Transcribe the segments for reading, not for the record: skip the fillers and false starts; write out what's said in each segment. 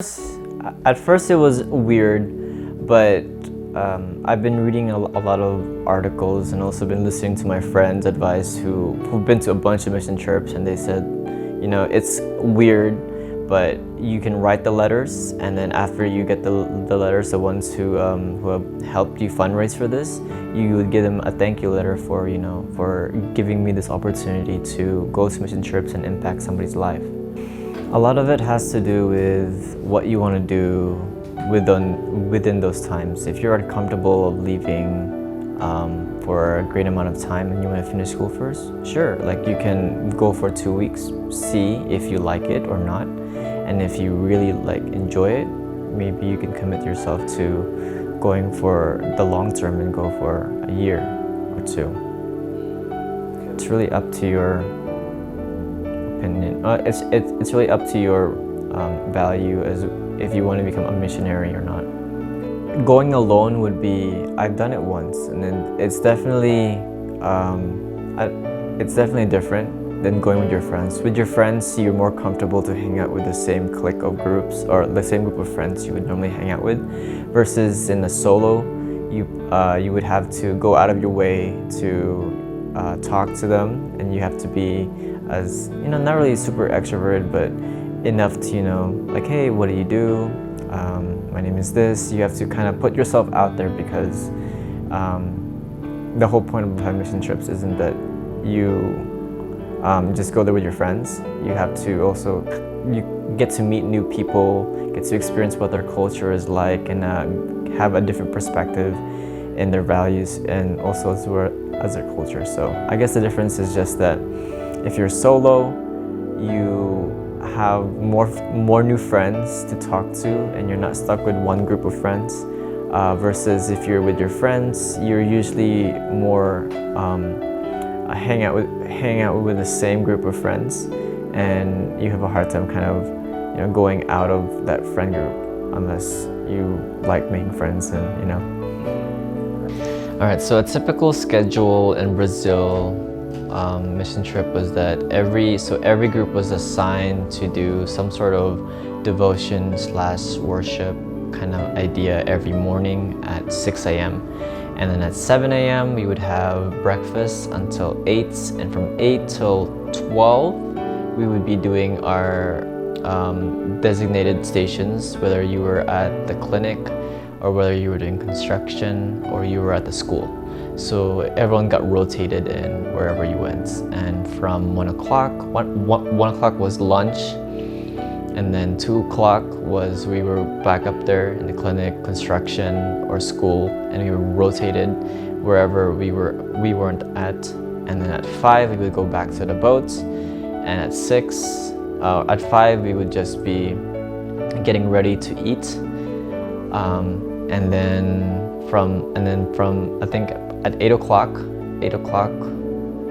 At first it was weird, but I've been reading a lot of articles and also been listening to my friends' advice who've been to a bunch of mission trips, and they said, you know, it's weird, but you can write the letters, and then after you get the letters, the ones who have helped you fundraise for this, you would give them a thank you letter for, you know, for giving me this opportunity to go to mission trips and impact somebody's life. A lot of it has to do with what you want to do within those times. If you're uncomfortable of leaving for a great amount of time and you want to finish school first, sure, like you can go for 2 weeks, see if you like it or not, and if you really enjoy it, maybe you can commit yourself to going for the long term and go for a year or two. It's really up to your opinion. It's really up to your value as if you want to become a missionary or not. Going alone would be, I've done it once, and then it's definitely different than going with your friends. With your friends, you're more comfortable to hang out with the same clique of groups or the same group of friends you would normally hang out with, versus in a solo, you would have to go out of your way to talk to them, and you have to be as, you know, not really super extroverted, but enough to, you know, like, hey, what do you do? My name is this. You have to kind of put yourself out there, because the whole point of having mission trips isn't that you just go there with your friends. You have to also, you get to meet new people, get to experience what their culture is like, and have a different perspective in their values and also as their culture. So I guess the difference is just that if you're solo, you have more new friends to talk to, and you're not stuck with one group of friends. Versus if you're with your friends, you're usually more hang out with the same group of friends, and you have a hard time kind of, you know, going out of that friend group unless you like making friends, and you know. All right, so a typical schedule in Brazil mission trip was that every group was assigned to do some sort of devotion / worship kind of idea every morning at 6 a.m. And then at 7 a.m. we would have breakfast until 8, and from 8 till 12 we would be doing our designated stations, whether you were at the clinic or whether you were doing construction or you were at the school. So everyone got rotated in wherever you went. And from 1 o'clock was lunch, and then 2 o'clock was we were back up there in the clinic, construction, or school, and we were rotated wherever we weren't at. And then at 5 we would go back to the boat, and at 5 we would just be getting ready to eat, and then from I think at 8 o'clock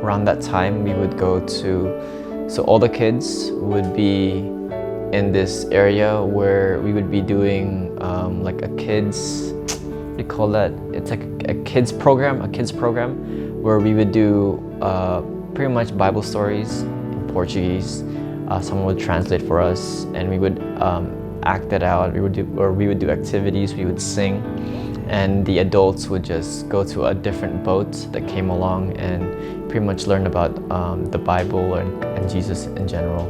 around that time we would go to, so all the kids would be in this area where we would be doing like a kids, what do you call that? It's like a kids program where we would do pretty much Bible stories in Portuguese. Someone would translate for us, and we would act it out. We would do activities, we would sing, and the adults would just go to a different boat that came along and pretty much learn about the Bible and Jesus in general.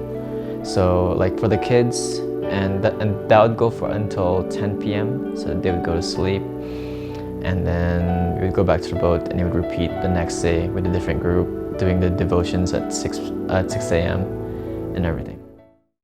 So like for the kids, and that would go for until 10 p.m. so they would go to sleep, and then we would go back to the boat, and it would repeat the next day with a different group doing the devotions at 6 a.m. and everything.